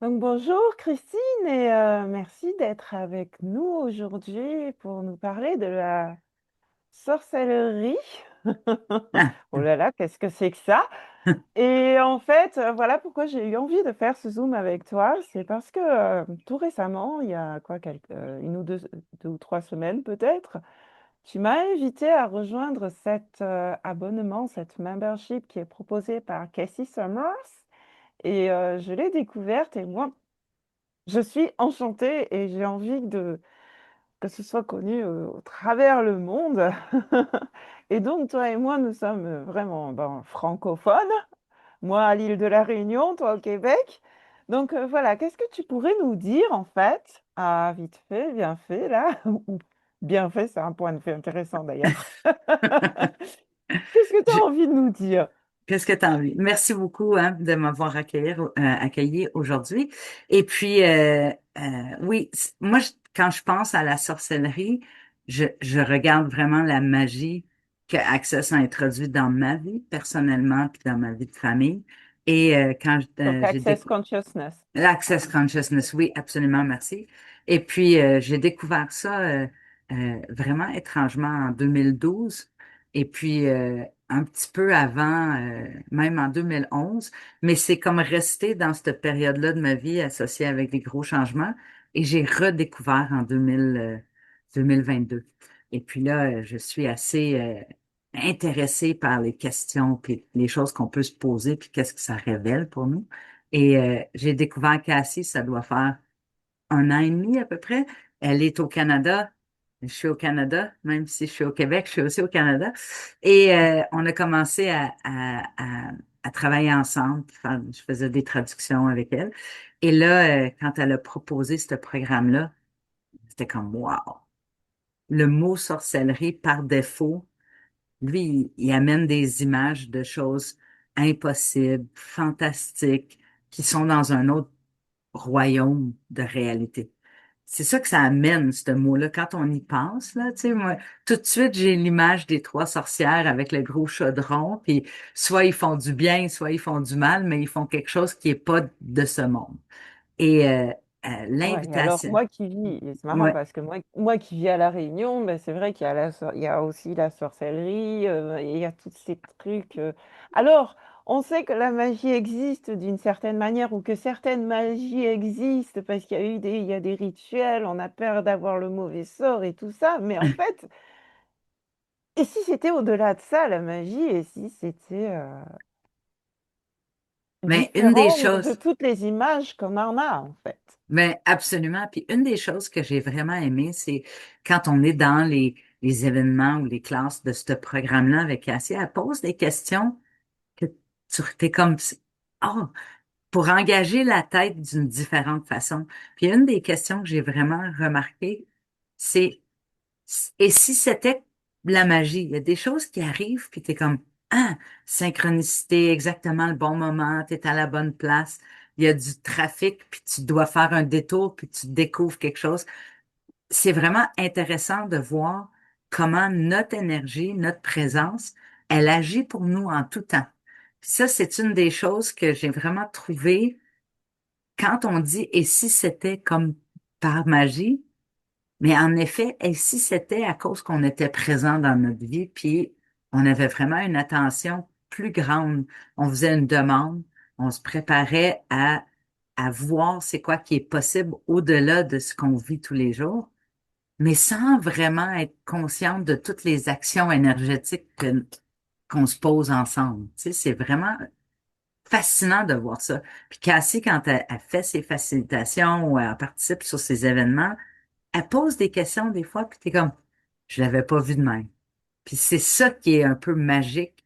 Donc bonjour Christine et merci d'être avec nous aujourd'hui pour nous parler de la sorcellerie. Ah, Oh là là, qu'est-ce que c'est que ça? Et en fait, voilà pourquoi j'ai eu envie de faire ce Zoom avec toi. C'est parce que tout récemment, il y a quoi, une ou deux ou trois semaines peut-être, tu m'as invité à rejoindre cet abonnement, cette membership qui est proposée par Casey Summers. Et je l'ai découverte et moi, je suis enchantée et j'ai envie que ce soit connu au travers le monde. Et donc, toi et moi, nous sommes vraiment francophones. Moi à l'île de la Réunion, toi au Québec. Donc, voilà, qu'est-ce que tu pourrais nous dire en fait? Ah, vite fait, bien fait, là. Ou bien fait, c'est un point de vue intéressant d'ailleurs. Qu'est-ce que tu as je- envie de nous dire? Qu'est-ce que tu as envie? Merci beaucoup hein, de m'avoir accueilli aujourd'hui. Et puis, oui, moi, quand je pense à la sorcellerie, je regarde vraiment la magie que Access a introduite dans ma vie personnellement, puis dans ma vie de famille. Et quand Donc, j'ai Access découvert Consciousness. l'Access Consciousness, oui, absolument, merci. Et puis, j'ai découvert ça vraiment étrangement en 2012. Et puis, un petit peu avant, même en 2011. Mais c'est comme resté dans cette période-là de ma vie associée avec des gros changements. Et j'ai redécouvert en 2022. Et puis là, je suis assez intéressée par les questions, puis les choses qu'on peut se poser, puis qu'est-ce que ça révèle pour nous. Et j'ai découvert Cassie, ça doit faire un an et demi à peu près. Elle est au Canada. Je suis au Canada, même si je suis au Québec, je suis aussi au Canada. Et on a commencé à travailler ensemble. Je faisais des traductions avec elle. Et là, quand elle a proposé ce programme-là, c'était comme wow. Le mot sorcellerie par défaut, lui, il amène des images de choses impossibles, fantastiques, qui sont dans un autre royaume de réalité. C'est ça que ça amène, ce mot-là. Quand on y pense, là, tu sais, moi, tout de suite, j'ai l'image des trois sorcières avec le gros chaudron, puis soit ils font du bien, soit ils font du mal, mais ils font quelque chose qui est pas de ce monde. Et Ouais, alors l'invitation, moi qui vis, et c'est marrant ouais, parce que moi qui vis à La Réunion, ben, c'est vrai qu'il y a, il y a aussi la sorcellerie, et il y a tous ces trucs. Alors, on sait que la magie existe d'une certaine manière ou que certaines magies existent parce qu'il y a il y a des rituels, on a peur d'avoir le mauvais sort et tout ça, mais en fait, et si c'était au-delà de ça, la magie, et si c'était mais une des différent de choses, toutes les images qu'on en a, en fait. mais absolument. Puis une des choses que j'ai vraiment aimé, c'est quand on est dans les événements ou les classes de ce programme-là avec Cassie, elle pose des questions que tu t'es comme, oh, pour engager la tête d'une différente façon. Puis une des questions que j'ai vraiment remarquées, c'est, et si c'était la magie? Il y a des choses qui arrivent, puis t'es comme, ah, synchronicité, exactement le bon moment, t'es à la bonne place. Il y a du trafic, puis tu dois faire un détour, puis tu découvres quelque chose. C'est vraiment intéressant de voir comment notre énergie, notre présence, elle agit pour nous en tout temps. Puis ça, c'est une des choses que j'ai vraiment trouvé quand on dit et si c'était comme par magie, mais en effet, et si c'était à cause qu'on était présent dans notre vie, puis on avait vraiment une attention plus grande, on faisait une demande, on se préparait à voir c'est quoi qui est possible au-delà de ce qu'on vit tous les jours, mais sans vraiment être consciente de toutes les actions énergétiques qu'on se pose ensemble. Tu sais, c'est vraiment fascinant de voir ça. Puis Cassie, quand elle fait ses facilitations ou elle participe sur ces événements, elle pose des questions des fois, puis t'es comme, je l'avais pas vu de même. Puis c'est ça qui est un peu magique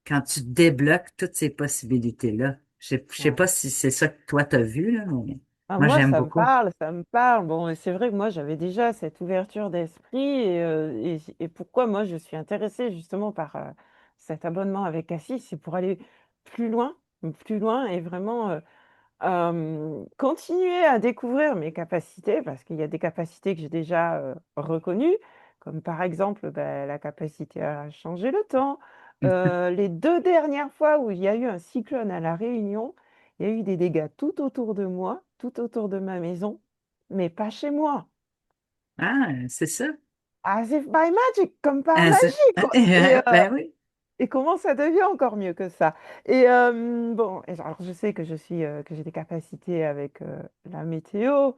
quand tu débloques toutes ces possibilités-là. Je sais pas Ouais. si c'est ça que toi t'as vu, là, mais Ah, moi moi, j'aime ça me beaucoup. parle, ça me parle. Bon, et c'est vrai que moi, j'avais déjà cette ouverture d'esprit. Et pourquoi moi, je suis intéressée justement par cet abonnement avec Cassis, c'est pour aller plus loin, plus loin et vraiment continuer à découvrir mes capacités, parce qu'il y a des capacités que j'ai déjà reconnues, comme par exemple ben, la capacité à changer le temps. Les deux dernières fois où il y a eu un cyclone à La Réunion, Il y a eu des dégâts tout autour de moi, tout autour de ma maison, mais pas chez moi. Ah, c'est ça. As if by magic, comme par Ah, magie, quoi. ben oui. Et comment ça devient encore mieux que ça? Bon, alors je sais que que j'ai des capacités avec la météo.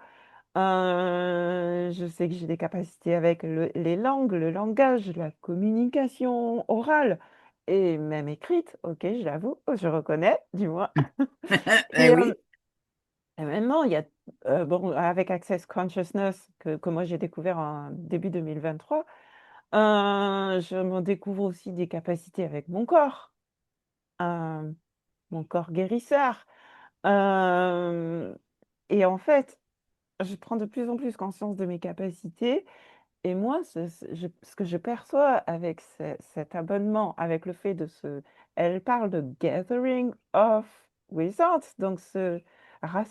Je sais que j'ai des capacités avec les langues, le langage, la communication orale et même écrite. Ok, je l'avoue, je reconnais, du moins. Ben Et, euh, oui. et maintenant, il y a, bon, avec Access Consciousness que moi j'ai découvert en début 2023, je me découvre aussi des capacités avec euh, mon corps guérisseur. Euh, et en fait, je prends de plus en plus conscience de mes capacités. Et moi, ce que je perçois avec cet abonnement, avec le fait de ce... Elle parle de Gathering of Wizards, donc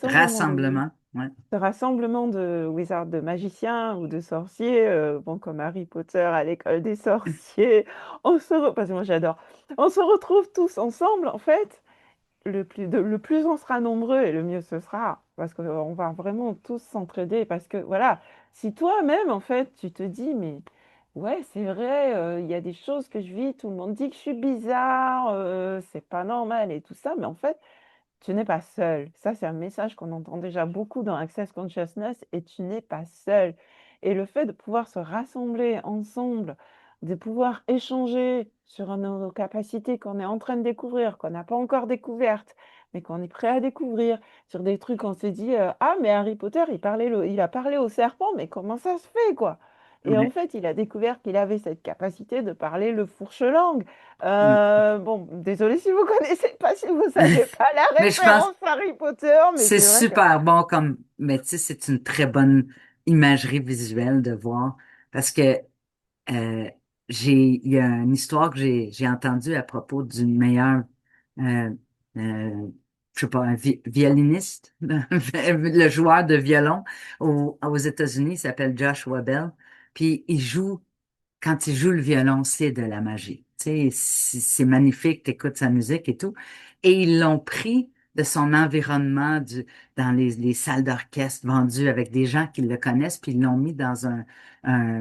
Rassemblement. Ouais. ce rassemblement de wizards, de magiciens ou de sorciers, bon, comme Harry Potter à l'école des sorciers. Parce que moi j'adore. On se retrouve tous ensemble, en fait, le plus on sera nombreux et le mieux ce sera. Parce qu'on va vraiment tous s'entraider. Parce que voilà, si toi-même, en fait, tu te dis, mais ouais, c'est vrai, il y a des choses que je vis, tout le monde dit que je suis bizarre, c'est pas normal et tout ça. Mais en fait, tu n'es pas seul. Ça, c'est un message qu'on entend déjà beaucoup dans Access Consciousness et tu n'es pas seul. Et le fait de pouvoir se rassembler ensemble, de pouvoir échanger sur nos capacités qu'on est en train de découvrir, qu'on n'a pas encore découvertes, mais qu'on est prêt à découvrir, sur des trucs qu'on s'est dit, ah, mais Harry Potter, il a parlé au serpent, mais comment ça se fait, quoi? Et en Ouais. fait, il a découvert qu'il avait cette capacité de parler le fourche-langue. Mm. Bon, désolé si vous connaissez pas, si vous savez pas la Mais je pense référence Harry Potter, mais c'est c'est vrai que... super bon comme, mais tu sais, c'est une très bonne imagerie visuelle de voir parce que euh, il y a une histoire que j'ai entendue à propos du meilleur, euh, euh, je sais pas, un violiniste, le joueur de violon aux États-Unis, il s'appelle Joshua Bell, puis quand il joue le violon, c'est de la magie. Tu sais, c'est magnifique, t'écoutes sa musique et tout. Et ils l'ont pris de son environnement dans les salles d'orchestre vendues avec des gens qui le connaissent, puis ils l'ont mis dans un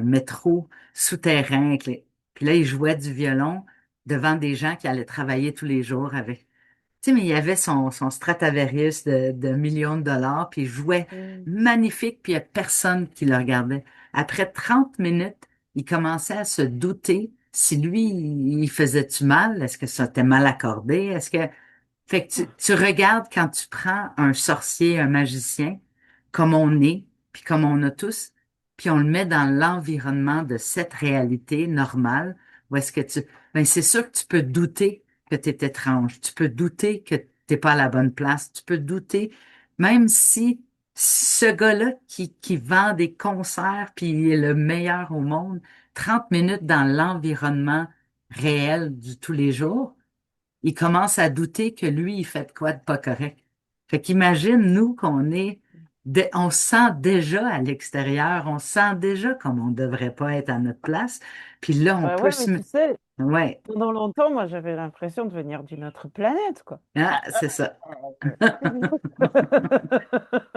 métro souterrain. Puis là, il jouait du violon devant des gens qui allaient travailler tous les jours avec. Tu sais, mais il y avait son Stradivarius de millions de dollars, puis il jouait Mm. magnifique, puis il n'y a personne qui le regardait. Après 30 minutes, il commençait à se douter si lui, il faisait-tu mal? Est-ce que ça t'est mal accordé? Fait que tu regardes quand tu prends un sorcier, un magicien, comme on est, puis comme on a tous, puis on le met dans l'environnement de cette réalité normale, où est-ce que ben c'est sûr que tu peux douter que tu es étrange, tu peux douter que t'es pas à la bonne place, tu peux douter, même si ce gars-là qui vend des concerts, puis il est le meilleur au monde, 30 minutes dans l'environnement réel du tous les jours, il commence à douter que lui, il fait de quoi de pas correct. Fait qu'imagine, nous, on se sent déjà à l'extérieur, on se sent déjà comme on devrait pas être à notre place. Puis là, on Bah peut ouais, mais se... tu sais, Ouais, pendant longtemps, moi, j'avais l'impression de venir d'une autre planète, quoi. ah, c'est ça. Excuse-moi.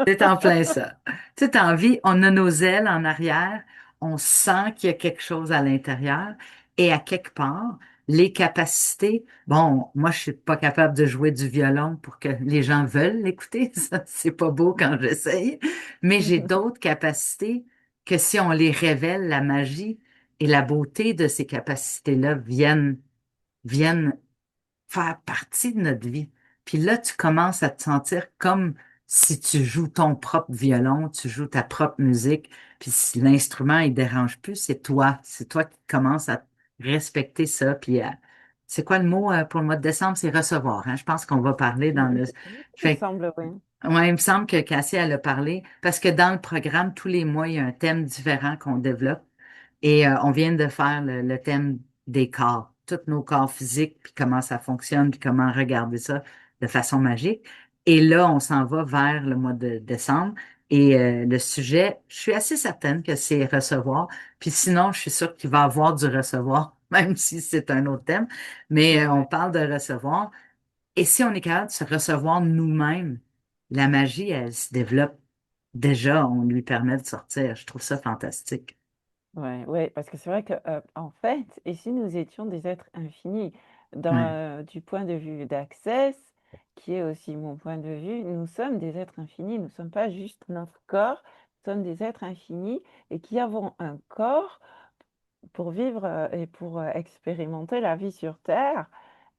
C'est en plein ça. Tu sais, t'as envie, on a nos ailes en arrière, on sent qu'il y a quelque chose à l'intérieur et à quelque part, les capacités, bon, moi, je suis pas capable de jouer du violon pour que les gens veulent l'écouter, ça, c'est pas beau quand j'essaye, mais j'ai d'autres capacités que si on les révèle, la magie et la beauté de ces capacités-là viennent faire partie de notre vie. Puis là, tu commences à te sentir comme si tu joues ton propre violon, tu joues ta propre musique, puis si l'instrument, il dérange plus, c'est toi qui commences à respecter ça, puis c'est quoi le mot pour le mois de décembre? C'est recevoir, hein? Je pense qu'on va parler dans le... Il me Fait semble, oui. ouais, il me semble que Cassie, elle a parlé, parce que dans le programme, tous les mois, il y a un thème différent qu'on développe. Et on vient de faire le thème des corps, tous nos corps physiques, puis comment ça fonctionne, puis comment regarder ça de façon magique. Et là, on s'en va vers le mois de décembre. Et le sujet, je suis assez certaine que c'est recevoir. Puis sinon, je suis sûre qu'il va y avoir du recevoir, même si c'est un autre thème. Mais on Ouais. parle de recevoir. Et si on est capable de se recevoir nous-mêmes, la magie, elle se développe déjà, on lui permet de sortir. Je trouve ça fantastique. Ouais, ouais, parce que c'est vrai que, en fait, et si nous étions des êtres infinis, Ouais, du point de vue d'Access, qui est aussi mon point de vue, nous sommes des êtres infinis, nous ne sommes pas juste notre corps, nous sommes des êtres infinis et qui avons un corps pour vivre et pour expérimenter la vie sur Terre.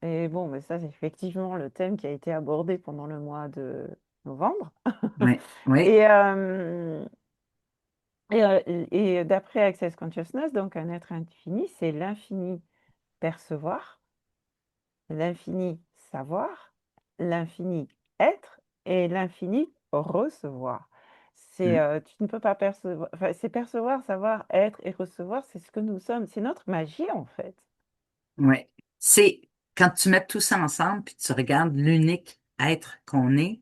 Et bon, mais ça, c'est effectivement le thème qui a été abordé pendant le mois de novembre. ouais, ouais. Et, et d'après Access Consciousness, donc un être infini, c'est l'infini percevoir, l'infini savoir, l'infini être et l'infini recevoir. Mm. Tu ne peux pas percevoir, enfin, c'est percevoir, savoir, être et recevoir, c'est ce que nous sommes, c'est notre magie en fait. Ouais. C'est quand tu mets tout ça ensemble, puis tu regardes l'unique être qu'on est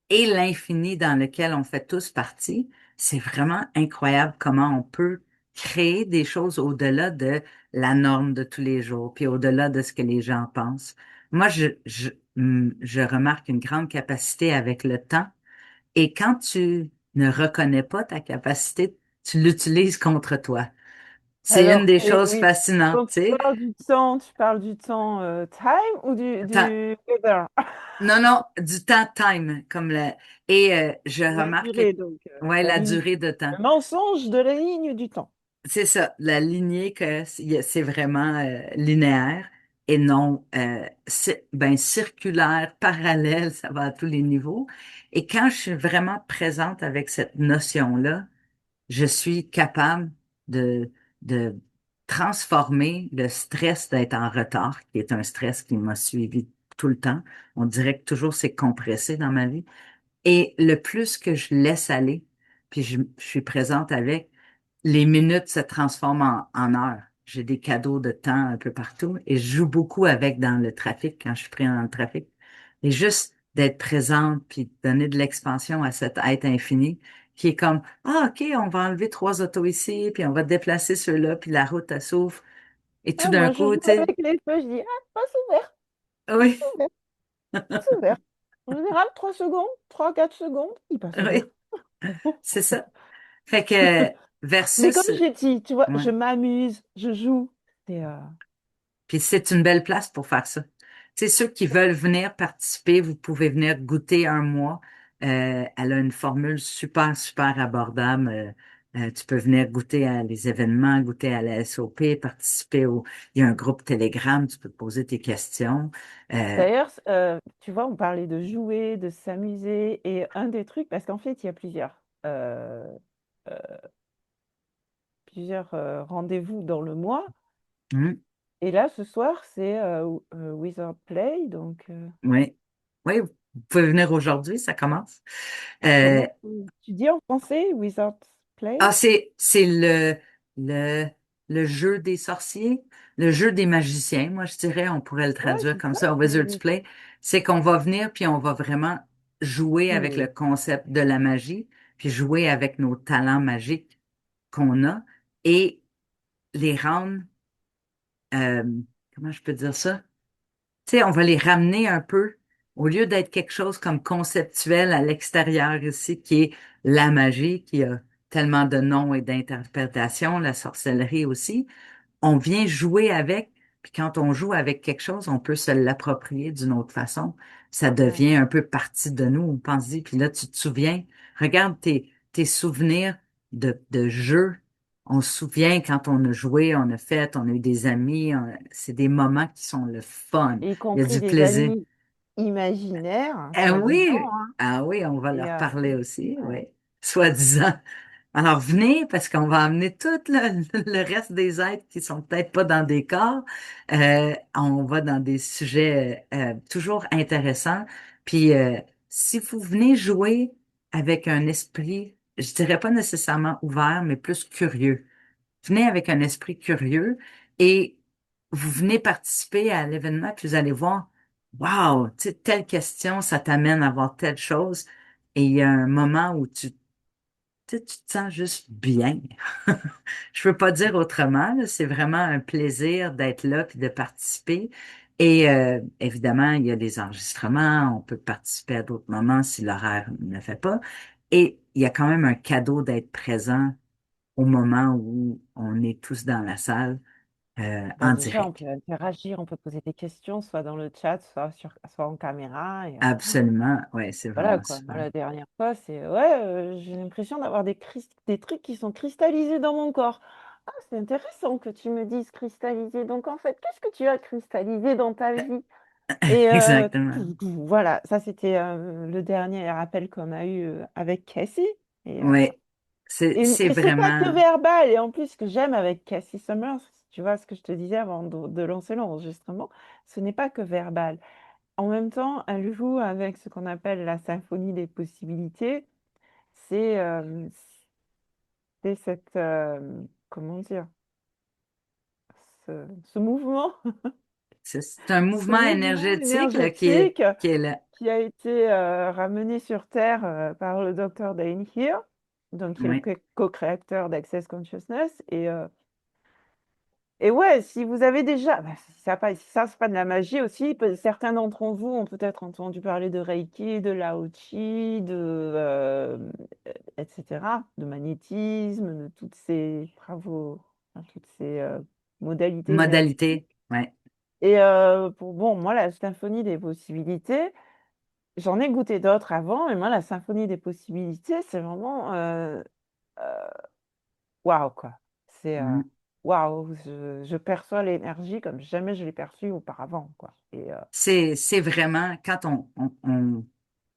et l'infini dans lequel on fait tous partie, c'est vraiment incroyable comment on peut créer des choses au-delà de la norme de tous les jours, puis au-delà de ce que les gens pensent. Moi, je remarque une grande capacité avec le temps, et quand tu ne reconnais pas ta capacité, tu l'utilises contre toi. C'est une Alors, des c'est choses oui. fascinantes, Quand tu sais. tu parles du temps time ou Attends, du weather? non, non, du temps time, comme le, et je La remarque que, durée, donc ouais, la la ligne, durée de temps. le mensonge de la ligne du temps. C'est ça, la lignée que c'est vraiment linéaire et non ben, circulaire, parallèle, ça va à tous les niveaux. Et quand je suis vraiment présente avec cette notion-là, je suis capable de, de transformer le stress d'être en retard, qui est un stress qui m'a suivi tout le temps. On dirait que toujours c'est compressé dans ma vie. Et le plus que je laisse aller, puis je suis présente avec, les minutes se transforment en heures. J'ai des cadeaux de temps un peu partout et je joue beaucoup avec dans le trafic quand je suis pris dans le trafic. Et juste d'être présente puis de donner de l'expansion à cet être infini qui est comme, ah, OK, on va enlever 3 autos ici, puis on va déplacer ceux-là, puis la route, elle s'ouvre. Et tout Ah, d'un moi, je coup, joue tu sais, avec les feux, je dis, ah, passe ouvert, oui, passe ouvert, passe ouvert. En général, 3 secondes, 3 4 secondes, il passe ouvert. oui, c'est ça. Fait que Mais comme versus, j'ai dit, tu vois, ouais. je m'amuse, je joue. C'est Puis c'est une belle place pour faire ça. Tu sais, ceux qui veulent venir participer, vous pouvez venir goûter un mois. Elle a une formule super, super abordable. Tu peux venir goûter à les événements, goûter à la SOP, participer au... Il y a un groupe Telegram, tu peux poser tes questions. Euh, D'ailleurs, tu vois, on parlait de jouer, de s'amuser, et un des trucs, parce qu'en fait, il y a euh, plusieurs rendez-vous dans le mois, hum, et là, ce soir, c'est Wizard Play, donc oui, oui, vous pouvez venir aujourd'hui, ça commence. Euh, comment tu dis en français, Wizard Play? Ah, c'est le, le jeu des sorciers, le jeu des magiciens, moi je dirais, on pourrait le Ouais, traduire c'est comme ça. ça, au Wizard's Play. C'est qu'on va venir puis on va vraiment jouer avec le Hmm. concept de la magie, puis jouer avec nos talents magiques qu'on a et les rendre, euh, comment je peux dire ça? Tu sais, on va les ramener un peu, au lieu d'être quelque chose comme conceptuel à l'extérieur ici, qui est la magie, qui a tellement de noms et d'interprétations, la sorcellerie aussi. On vient jouer avec, puis quand on joue avec quelque chose, on peut se l'approprier d'une autre façon. Ça Ouais. devient un peu partie de nous, on pense-y. Puis là, tu te souviens, regarde tes souvenirs de jeu. On se souvient quand on a joué, on a fait, on a eu des amis. C'est des moments qui sont le fun. Y Il y a compris du des plaisir. amis imaginaires, hein, Ah soi-disant, oui, hein. ah oui, on va Et, leur parler aussi, ouais. oui, soi-disant. Alors venez parce qu'on va amener tout le reste des êtres qui sont peut-être pas dans des corps. On va dans des sujets toujours intéressants. Puis si vous venez jouer avec un esprit, je dirais pas nécessairement ouvert, mais plus curieux. Venez avec un esprit curieux et vous venez participer à l'événement, puis vous allez voir, wow, tu sais, telle question, ça t'amène à voir telle chose. Et il y a un moment où tu te sens juste bien. Je peux pas dire autrement, là, c'est vraiment un plaisir d'être là puis de participer. Et évidemment, il y a des enregistrements, on peut participer à d'autres moments si l'horaire ne le fait pas. Et il y a quand même un cadeau d'être présent au moment où on est tous dans la salle Bah, en déjà, on direct. peut interagir, on peut poser des questions, soit dans le chat, soit en caméra. Et, Absolument, ouais, c'est voilà vraiment quoi. Moi, super. la dernière fois, j'ai l'impression d'avoir des trucs qui sont cristallisés dans mon corps. Ah, c'est intéressant que tu me dises cristallisé. Donc, en fait, qu'est-ce que tu as cristallisé dans ta vie? Et Exactement. voilà, ça, c'était le dernier rappel qu'on a eu avec Cassie. Et, euh, Ouais, c'est et c'est pas que vraiment, verbal. Et en plus, ce que j'aime avec Cassie Summers, tu vois ce que je te disais avant de lancer l'enregistrement, ce n'est pas que verbal. En même temps, elle joue avec ce qu'on appelle la symphonie des possibilités. C'est c'est cette, comment dire, ce mouvement, c'est un ce mouvement mouvement énergétique là, énergétique qui est là. qui a été ramené sur Terre par le docteur Dain Heer, donc qui est le Oui, co-créateur d'Access Consciousness. Et ouais, si vous avez déjà, bah, si ça, c'est pas de la magie aussi, certains d'entre vous ont peut-être entendu parler de Reiki, de Lao Chi, etc., de magnétisme, de toutes ces travaux, enfin, toutes ces modalités énergétiques. modalité, ouais. Et bon, moi, la symphonie des possibilités, j'en ai goûté d'autres avant, mais moi, la symphonie des possibilités, c'est vraiment euh, waouh, quoi. C'est waouh, je perçois l'énergie comme jamais je l'ai perçue auparavant, quoi. C'est vraiment, quand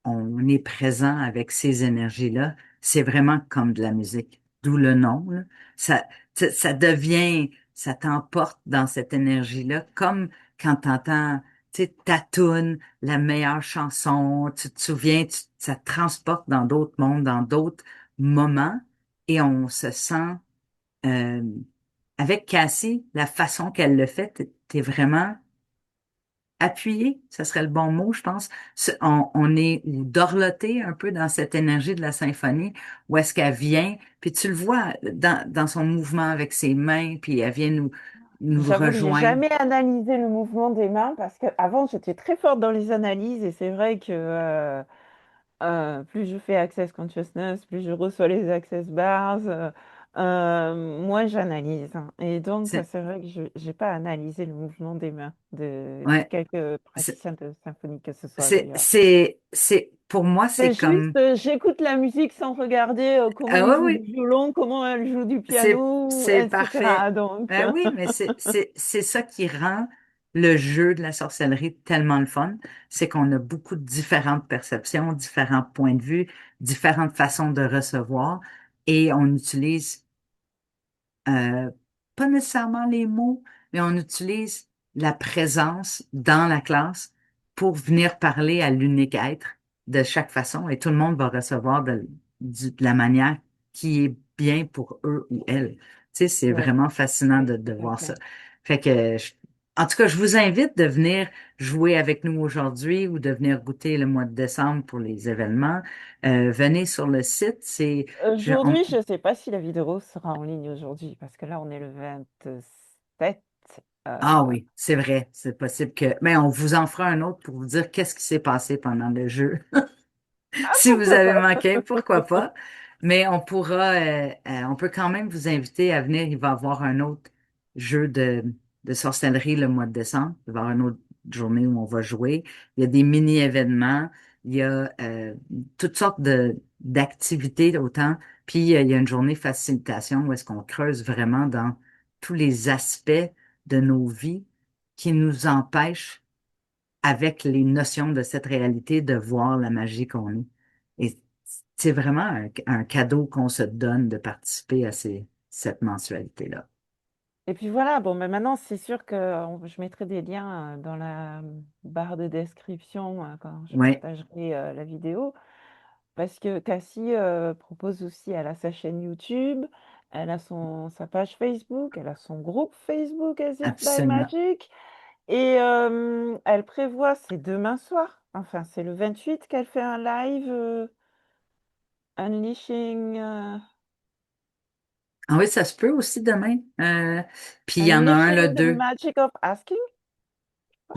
on est présent avec ces énergies-là, c'est vraiment comme de la musique, d'où le nom, là. Ça devient, ça t'emporte dans cette énergie-là, comme quand t'entends, tu sais, ta toune, la meilleure chanson, tu te souviens, ça te transporte dans d'autres mondes, dans d'autres moments, et on se sent, euh, avec Cassie, la façon qu'elle le fait, t'es vraiment appuyé, ce serait le bon mot, je pense. On est ou dorloté un peu dans cette énergie de la symphonie, où est-ce qu'elle vient, puis tu le vois dans son mouvement avec ses mains, puis elle vient nous J'avoue que j'ai rejoindre. jamais analysé le mouvement des mains parce qu'avant j'étais très forte dans les analyses et c'est vrai que plus je fais Access Consciousness, plus je reçois les Access Bars, moins j'analyse, hein. Et donc C'est, c'est vrai que je n'ai pas analysé le mouvement des mains de ouais, quelques c'est, praticiens de symphonie que ce soit d'ailleurs. pour moi, C'est c'est juste, comme, j'écoute la musique sans regarder comment ah il oui, joue du oui, violon, comment elle joue du piano, c'est etc. parfait. Donc, Ben oui, mais c'est ça qui rend le jeu de la sorcellerie tellement le fun. C'est qu'on a beaucoup de différentes perceptions, différents points de vue, différentes façons de recevoir et on utilise euh, pas nécessairement les mots, mais on utilise la présence dans la classe pour venir parler à l'unique être de chaque façon et tout le monde va recevoir de la manière qui est bien pour eux ou elles. Tu sais, c'est oui, vraiment fascinant oui, de tout à voir fait. ça. Fait que, en tout cas, je vous invite de venir jouer avec nous aujourd'hui ou de venir goûter le mois de décembre pour les événements. Venez sur le site, Aujourd'hui, je ne sais pas si la vidéo sera en ligne aujourd'hui, parce que là, on est le 27. Ah euh, oui, c'est vrai, c'est possible que... Mais on vous en fera un autre pour vous dire qu'est-ce qui s'est passé pendant le jeu. Ah, Si vous pourquoi avez pas? manqué, pourquoi pas. Mais on peut quand même vous inviter à venir. Il va y avoir un autre jeu de sorcellerie le mois de décembre. Il va y avoir une autre journée où on va jouer. Il y a des mini-événements. Il y a toutes sortes d'activités autant. Puis il y a une journée facilitation où est-ce qu'on creuse vraiment dans tous les aspects de nos vies qui nous empêchent avec les notions de cette réalité, de voir la magie qu'on est. Et c'est vraiment un cadeau qu'on se donne de participer à cette mensualité-là. Et puis voilà, bon, mais maintenant, c'est sûr que je mettrai des liens dans la barre de description quand je Oui, partagerai la vidéo. Parce que Cassie propose aussi, elle a sa chaîne YouTube, elle a sa page Facebook, elle a son groupe Facebook As If by absolument. Magic. Et elle prévoit, c'est demain soir, enfin c'est le 28 qu'elle fait un live Unleashing, Ah oui, ça se peut aussi demain. Puis il y en a un le Unleashing the 2. Magic of Asking.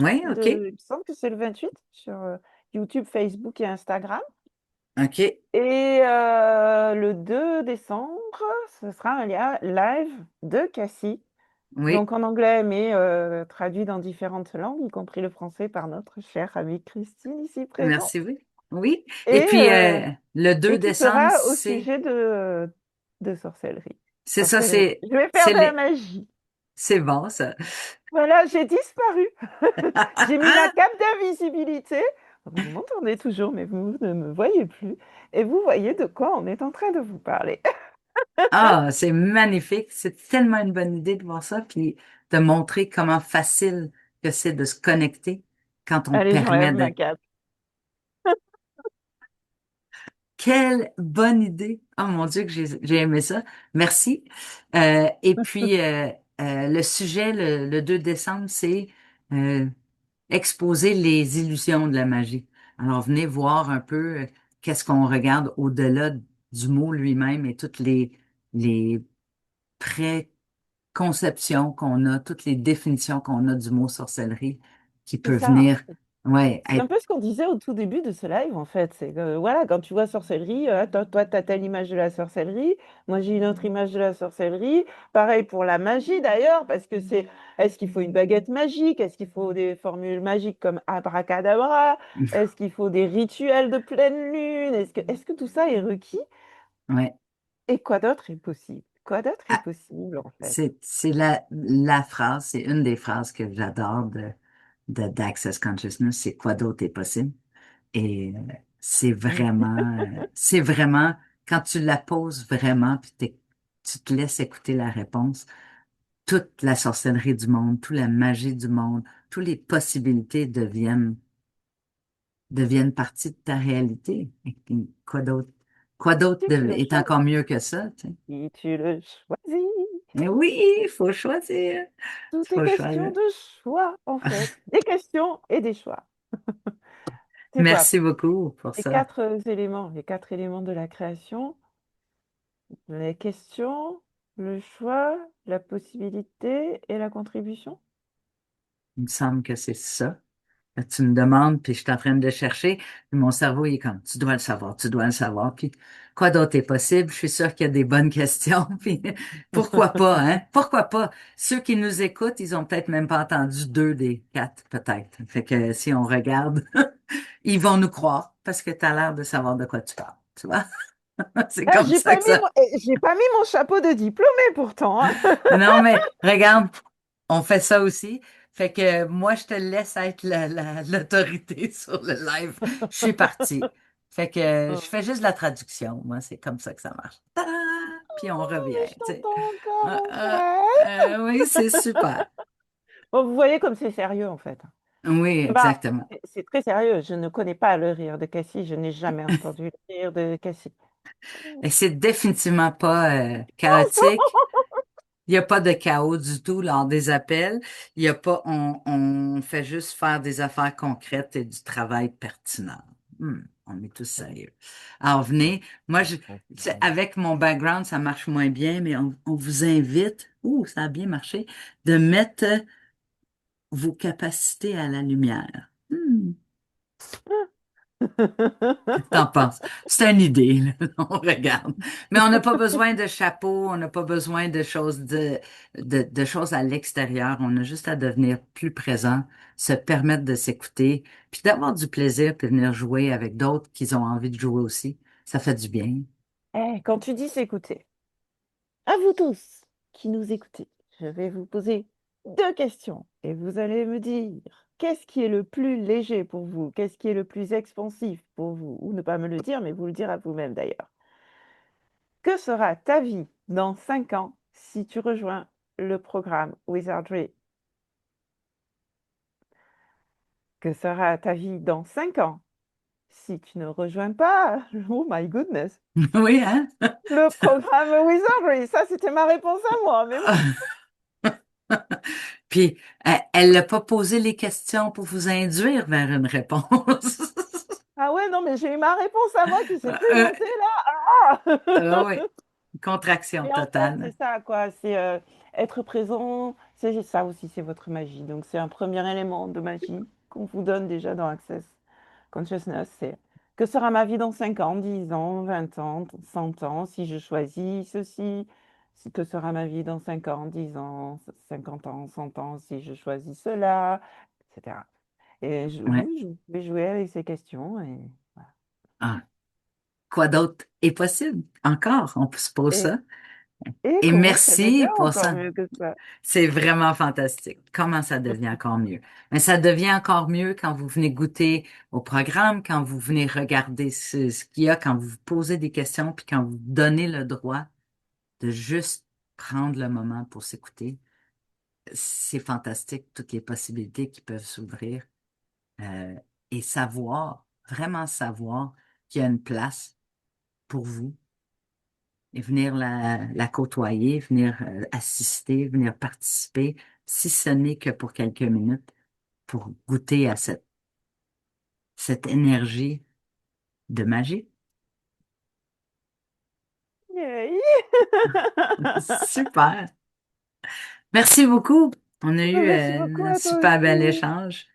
Oui, OK. Il me semble que c'est le 28 sur YouTube, Facebook et Instagram. OK. Et le 2 décembre, ce sera un live de Cassie, Oui. donc en anglais, mais traduit dans différentes langues, y compris le français par notre chère amie Christine ici présente. Merci, oui. Oui. Et Et, puis, le 2 qui décembre, sera au sujet de sorcellerie. c'est ça, Sorcellerie. Je vais faire c'est de la magie. c'est bon, ça. Voilà, j'ai disparu. J'ai mis ma cape d'invisibilité. Vous m'entendez toujours, mais vous ne me voyez plus. Et vous voyez de quoi on est en train de vous parler. Ah, c'est magnifique. C'est tellement une bonne idée de voir ça, puis de montrer comment facile que c'est de se connecter quand on Allez, permet j'enlève ma de... cape. Quelle bonne idée! Oh mon Dieu, que j'ai aimé ça. Merci. Et puis, le sujet, le 2 décembre, c'est euh, exposer les illusions de la magie. Alors, venez voir un peu qu'est-ce qu'on regarde au-delà du mot lui-même et toutes les préconceptions qu'on a, toutes les définitions qu'on a du mot sorcellerie qui C'est peut ça. venir, ouais, C'est un être... peu ce qu'on disait au tout début de ce live, en fait. C'est que, voilà, quand tu vois sorcellerie, toi, tu as telle image de la sorcellerie, moi, j'ai une autre image de la sorcellerie. Pareil pour la magie, d'ailleurs, parce que est-ce qu'il faut une baguette magique? Est-ce qu'il faut des formules magiques comme abracadabra? Est-ce qu'il faut des rituels de pleine lune? Est-ce que tout ça est requis? Ouais. Et quoi d'autre est possible? Quoi d'autre est Ah, possible, en fait? c'est la phrase, c'est une des phrases que j'adore d'Access Consciousness, c'est quoi d'autre est possible? Et c'est vraiment, quand tu la poses vraiment, puis tu te laisses écouter la réponse, toute la sorcellerie du monde, toute la magie du monde, toutes les possibilités deviennent partie de ta réalité. Et puis, quoi d'autre Si tu le est choisis, encore mieux que ça, tu sais? si tu le choisis. Mais oui, il faut choisir. Tout est Faut question choisir. de choix, en fait. Des questions et des choix. C'est quoi? Merci beaucoup pour ça. Les 4 éléments de la création, les questions, le choix, la possibilité et la contribution. Il me semble que c'est ça. Là, tu me demandes, puis je suis en train de le chercher, puis mon cerveau, il est comme, tu dois le savoir, tu dois le savoir. Puis, quoi d'autre est possible? Je suis sûre qu'il y a des bonnes questions. Puis, pourquoi pas, hein? Pourquoi pas? Ceux qui nous écoutent, ils ont peut-être même pas entendu 2 des 4, peut-être. Fait que si on regarde, ils vont nous croire parce que tu as l'air de savoir de quoi tu parles. Tu vois? C'est Ah, comme ça que ça. j'ai pas mis mon chapeau de diplômé pourtant, hein. Non, mais regarde, on fait ça aussi. Fait que moi, je te laisse être l'autorité sur le live. Je suis partie. Fait que je Oh, fais juste la traduction. Moi, c'est comme ça que ça marche. Ta-da! Puis on mais revient, je tu sais. t'entends Euh, encore, en euh, fait. oui, c'est super. Bon, vous voyez comme c'est sérieux, en fait. Oui, Bah, exactement. c'est très sérieux. Je ne connais pas le rire de Cassie. Je n'ai jamais entendu le rire de Cassie. Et c'est définitivement pas chaotique. Il n'y a pas de chaos du tout lors des appels. Il y a pas, on fait juste faire des affaires concrètes et du travail pertinent. On est tous sérieux. Alors, venez. Moi, avec mon background, ça marche moins bien, mais on vous invite, ça a bien marché, de mettre vos capacités à la lumière. Qu'est-ce que t'en penses? C'est une idée, là. On regarde. Mais on n'a pas besoin de chapeau, on n'a pas besoin de choses de choses à l'extérieur. On a juste à devenir plus présent, se permettre de s'écouter, puis d'avoir du plaisir, puis venir jouer avec d'autres qui ont envie de jouer aussi. Ça fait du bien. Quand tu dis s'écouter, à vous tous qui nous écoutez, je vais vous poser 2 questions et vous allez me dire qu'est-ce qui est le plus léger pour vous, qu'est-ce qui est le plus expansif pour vous, ou ne pas me le dire, mais vous le dire à vous-même d'ailleurs. Que sera ta vie dans 5 ans si tu rejoins le programme Wizardry? Que sera ta vie dans 5 ans si tu ne rejoins pas, oh my goodness, Oui, hein? le programme Wizardry? Ça, c'était ma réponse à moi, mais bon. Puis, elle n'a pas posé les questions pour vous induire vers une réponse. Ah ouais, non, mais j'ai eu ma réponse à moi qui s'est Euh, présentée là. Ah! oui, contraction Mais en fait, totale. c'est ça, quoi. C'est être présent, C'est ça aussi, c'est votre magie. Donc, c'est un premier élément de magie qu'on vous donne déjà dans Access Consciousness. C'est que sera ma vie dans 5 ans, 10 ans, 20 ans, 100 ans, si je choisis ceci? Que sera ma vie dans 5 ans, 10 ans, 50 ans, 100 ans, si je choisis cela, etc. Et Ouais. oui, je vais jouer avec ces questions. Et, voilà. Ah, quoi d'autre est possible? Encore, on se pose et, ça. et Et comment ça devient merci pour encore ça. mieux que ça? C'est vraiment fantastique. Comment ça devient encore mieux? Mais ça devient encore mieux quand vous venez goûter au programme, quand vous venez regarder ce qu'il y a, quand vous vous posez des questions, puis quand vous donnez le droit de juste prendre le moment pour s'écouter. C'est fantastique, toutes les possibilités qui peuvent s'ouvrir. euh, et savoir, vraiment savoir qu'il y a une place pour vous et venir la côtoyer, venir assister, venir participer, si ce n'est que pour quelques minutes, pour goûter à cette énergie de magie. Yay! Super. Merci beaucoup. On a eu Merci beaucoup un à toi super bel aussi. échange.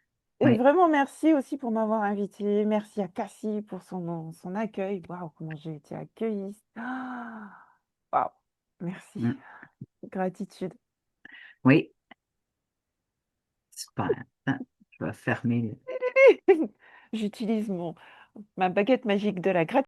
Et Oui. vraiment, merci aussi pour m'avoir invité. Merci à Cassie pour son accueil. Waouh, comment j'ai été accueillie. Ah, waouh, merci. Mm. Gratitude. Oui, super. Ah, je vais fermer. J'utilise ma baguette magique de la gratitude.